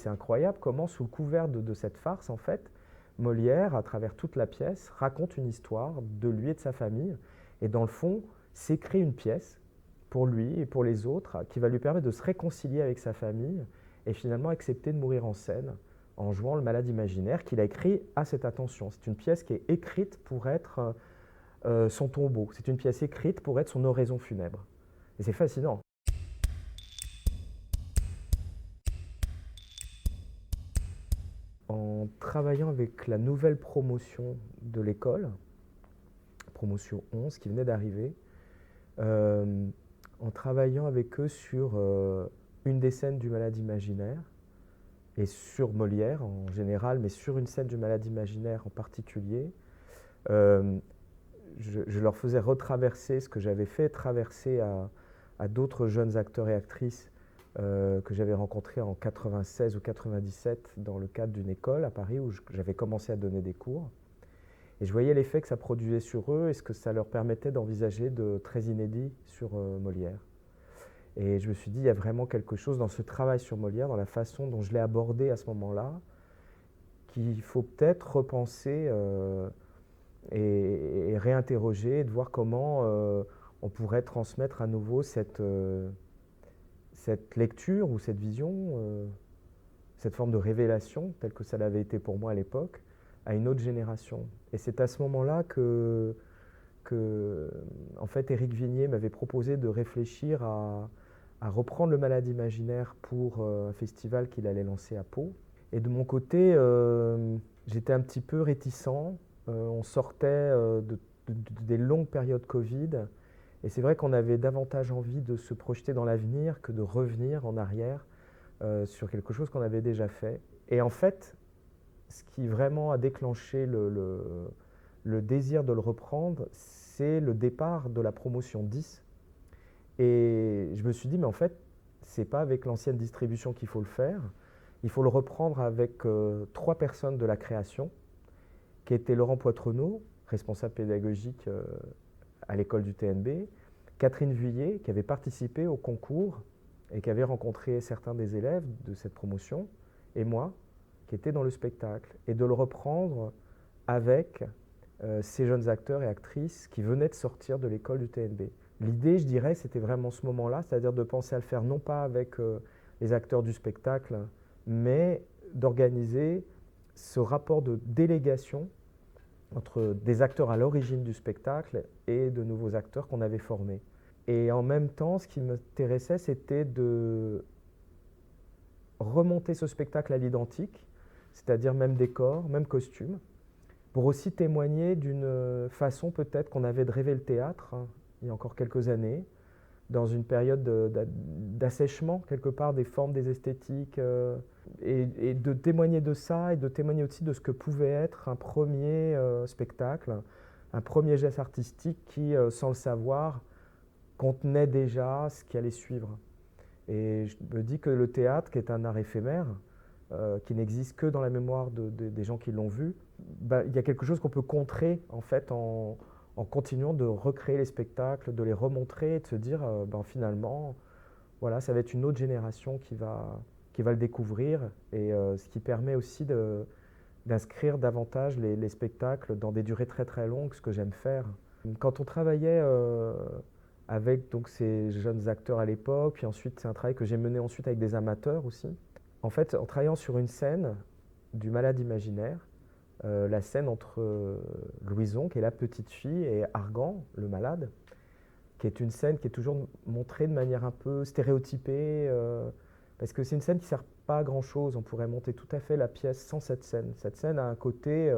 c'est incroyable comment, sous le couvert de cette farce, en fait, Molière, à travers toute la pièce, raconte une histoire de lui et de sa famille, et dans le fond, s'écrit une pièce pour lui et pour les autres, qui va lui permettre de se réconcilier avec sa famille, et finalement accepter de mourir en scène, en jouant le malade imaginaire qu'il a écrit à cette attention. C'est une pièce qui est écrite pour être son tombeau, c'est une pièce écrite pour être son oraison funèbre. Et c'est fascinant. En travaillant avec la nouvelle promotion de l'école, promotion 11 qui venait d'arriver, en travaillant avec eux sur une des scènes du malade imaginaire, et sur Molière en général, mais sur une scène du malade imaginaire en particulier, je leur faisais retraverser ce que j'avais fait traverser à d'autres jeunes acteurs et actrices que j'avais rencontrés en 96 ou 97 dans le cadre d'une école à Paris où j'avais commencé à donner des cours. Et je voyais l'effet que ça produisait sur eux et ce que ça leur permettait d'envisager de très inédit sur Molière. Et je me suis dit, il y a vraiment quelque chose dans ce travail sur Molière, dans la façon dont je l'ai abordé à ce moment-là, qu'il faut peut-être repenser et réinterroger, de voir comment on pourrait transmettre à nouveau cette lecture ou cette vision, cette forme de révélation, telle que ça l'avait été pour moi à l'époque, à une autre génération. Et c'est à ce moment-là que en fait, Éric Vignier m'avait proposé de réfléchir à reprendre le malade imaginaire pour un festival qu'il allait lancer à Pau. Et de mon côté, j'étais un petit peu réticent. On sortait des longues périodes Covid. Et c'est vrai qu'on avait davantage envie de se projeter dans l'avenir que de revenir en arrière sur quelque chose qu'on avait déjà fait. Et en fait, ce qui vraiment a déclenché le désir de le reprendre, c'est le départ de la promotion 10. Et je me suis dit, mais en fait, c'est pas avec l'ancienne distribution qu'il faut le faire. Il faut le reprendre avec 3 personnes de la création, qui étaient Laurent Poitrenaud, responsable pédagogique à l'école du TNB, Catherine Vuillet, qui avait participé au concours et qui avait rencontré certains des élèves de cette promotion, et moi, qui était dans le spectacle. Et de le reprendre avec ces jeunes acteurs et actrices qui venaient de sortir de l'école du TNB. L'idée, je dirais, c'était vraiment ce moment-là, c'est-à-dire de penser à le faire non pas avec les acteurs du spectacle, mais d'organiser ce rapport de délégation entre des acteurs à l'origine du spectacle et de nouveaux acteurs qu'on avait formés. Et en même temps, ce qui m'intéressait, c'était de remonter ce spectacle à l'identique, c'est-à-dire même décor, même costume, pour aussi témoigner d'une façon peut-être qu'on avait de rêver le théâtre, hein, il y a encore quelques années, dans une période d'assèchement quelque part des formes, des esthétiques, et de témoigner de ça et de témoigner aussi de ce que pouvait être un premier spectacle, un premier geste artistique qui, sans le savoir, contenait déjà ce qui allait suivre. Et je me dis que le théâtre, qui est un art éphémère, qui n'existe que dans la mémoire des gens qui l'ont vu, bah, il y a quelque chose qu'on peut contrer en fait en continuant de recréer les spectacles, de les remontrer et de se dire ben, finalement, voilà, ça va être une autre génération qui va le découvrir et ce qui permet aussi d'inscrire davantage les spectacles dans des durées très très longues, ce que j'aime faire. Quand on travaillait avec donc, ces jeunes acteurs à l'époque, puis ensuite c'est un travail que j'ai mené ensuite avec des amateurs aussi. En fait, en travaillant sur une scène du malade imaginaire, la scène entre Louison, qui est la petite fille, et Argan, le malade, qui est une scène qui est toujours montrée de manière un peu stéréotypée, parce que c'est une scène qui ne sert pas à grand-chose. On pourrait monter tout à fait la pièce sans cette scène. Cette scène a un côté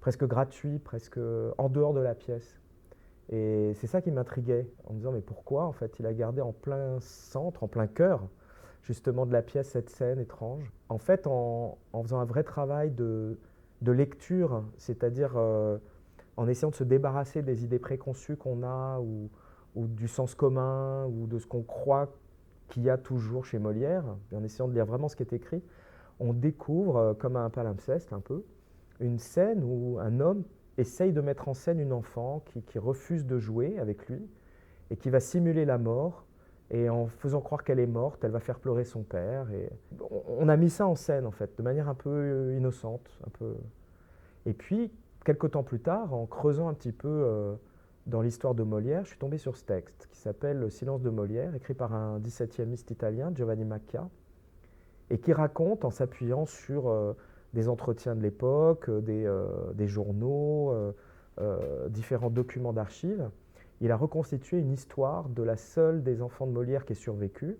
presque gratuit, presque en dehors de la pièce. Et c'est ça qui m'intriguait, en me disant mais pourquoi en fait il a gardé en plein centre, en plein cœur justement de la pièce cette scène étrange. En fait en faisant un vrai travail de lecture, c'est-à-dire en essayant de se débarrasser des idées préconçues qu'on a ou du sens commun ou de ce qu'on croit qu'il y a toujours chez Molière, et en essayant de lire vraiment ce qui est écrit, on découvre, comme un palimpseste un peu, une scène où un homme essaye de mettre en scène une enfant qui refuse de jouer avec lui et qui va simuler la mort et en faisant croire qu'elle est morte, elle va faire pleurer son père. Et on a mis ça en scène, en fait, de manière un peu innocente. Un peu. Et puis, quelques temps plus tard, en creusant un petit peu dans l'histoire de Molière, je suis tombé sur ce texte qui s'appelle Le silence de Molière, écrit par un 17e italien, Giovanni Macchia, et qui raconte, en s'appuyant sur des entretiens de l'époque, des journaux, différents documents d'archives, il a reconstitué une histoire de la seule des enfants de Molière qui ait survécu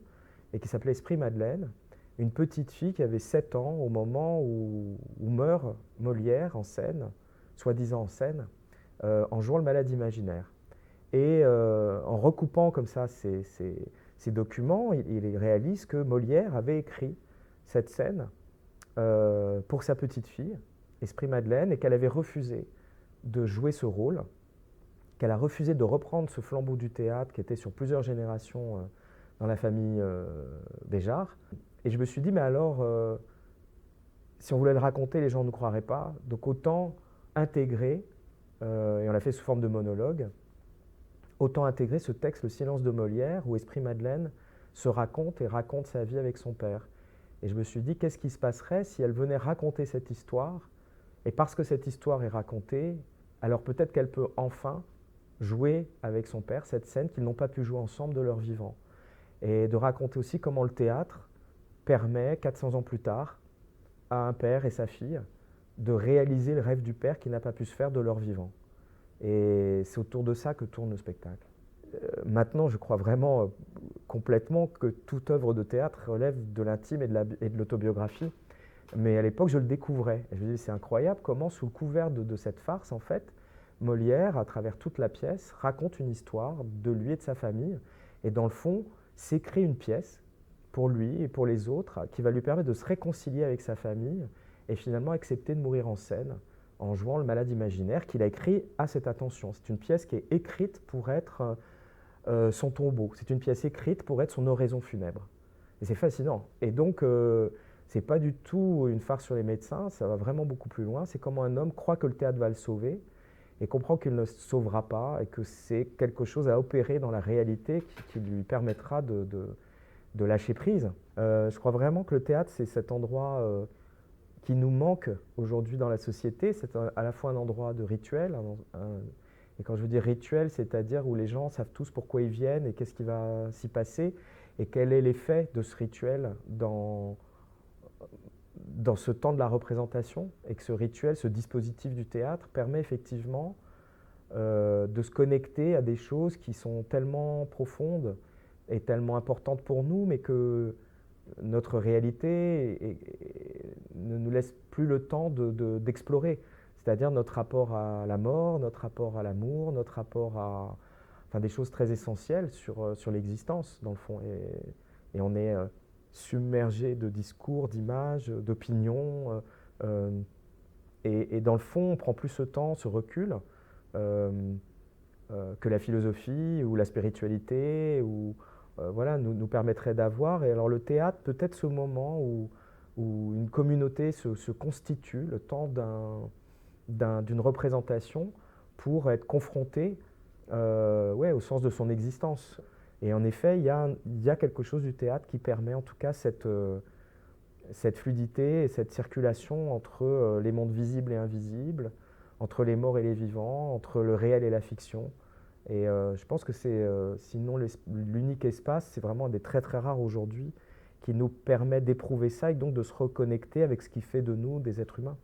et qui s'appelait Esprit Madeleine, une petite fille qui avait 7 ans au moment où meurt Molière en scène, soi-disant en scène, en jouant le malade imaginaire. Et en recoupant comme ça ces documents, il réalise que Molière avait écrit cette scène pour sa petite fille, Esprit Madeleine, et qu'elle avait refusé de jouer ce rôle, qu'elle a refusé de reprendre ce flambeau du théâtre qui était sur plusieurs générations dans la famille Béjart. Et je me suis dit, mais alors, si on voulait le raconter, les gens ne nous croiraient pas, donc autant intégrer, et on l'a fait sous forme de monologue, autant intégrer ce texte, Le silence de Molière, où Esprit Madeleine se raconte et raconte sa vie avec son père. Et je me suis dit, qu'est-ce qui se passerait si elle venait raconter cette histoire? Et parce que cette histoire est racontée, alors peut-être qu'elle peut enfin jouer avec son père cette scène qu'ils n'ont pas pu jouer ensemble de leur vivant. Et de raconter aussi comment le théâtre permet, 400 ans plus tard, à un père et sa fille de réaliser le rêve du père qui n'a pas pu se faire de leur vivant. Et c'est autour de ça que tourne le spectacle. Maintenant, je crois vraiment complètement que toute œuvre de théâtre relève de l'intime et de l'autobiographie. Mais à l'époque, je le découvrais. Et je me disais, c'est incroyable comment, sous le couvert de cette farce, en fait, Molière, à travers toute la pièce, raconte une histoire de lui et de sa famille. Et dans le fond, s'écrit une pièce pour lui et pour les autres qui va lui permettre de se réconcilier avec sa famille et finalement accepter de mourir en scène en jouant le malade imaginaire qu'il a écrit à cette attention. C'est une pièce qui est écrite pour être son tombeau. C'est une pièce écrite pour être son oraison funèbre. Et c'est fascinant. Et donc, c'est pas du tout une farce sur les médecins, ça va vraiment beaucoup plus loin. C'est comment un homme croit que le théâtre va le sauver et comprend qu'il ne se sauvera pas et que c'est quelque chose à opérer dans la réalité qui lui permettra de lâcher prise. Je crois vraiment que le théâtre, c'est cet endroit qui nous manque aujourd'hui dans la société. C'est à la fois un endroit de rituel, et quand je veux dire rituel, c'est-à-dire où les gens savent tous pourquoi ils viennent et qu'est-ce qui va s'y passer, et quel est l'effet de ce rituel dans ce temps de la représentation, et que ce rituel, ce dispositif du théâtre permet effectivement de se connecter à des choses qui sont tellement profondes et tellement importantes pour nous, mais que notre réalité ne nous laisse plus le temps d'explorer. C'est-à-dire notre rapport à la mort, notre rapport à l'amour, notre rapport à enfin, des choses très essentielles sur l'existence, dans le fond. Et on est submergé de discours, d'images, d'opinions. Et dans le fond, on prend plus ce temps, ce recul, que la philosophie ou la spiritualité ou, voilà, nous permettrait d'avoir. Et alors le théâtre, peut-être ce moment où une communauté se constitue, le temps d'une représentation pour être confrontée ouais, au sens de son existence. Et en effet, il y a quelque chose du théâtre qui permet en tout cas cette fluidité et cette circulation entre les mondes visibles et invisibles, entre les morts et les vivants, entre le réel et la fiction. Et je pense que c'est, sinon l'unique espace, c'est vraiment un des très très rares aujourd'hui qui nous permet d'éprouver ça et donc de se reconnecter avec ce qui fait de nous des êtres humains.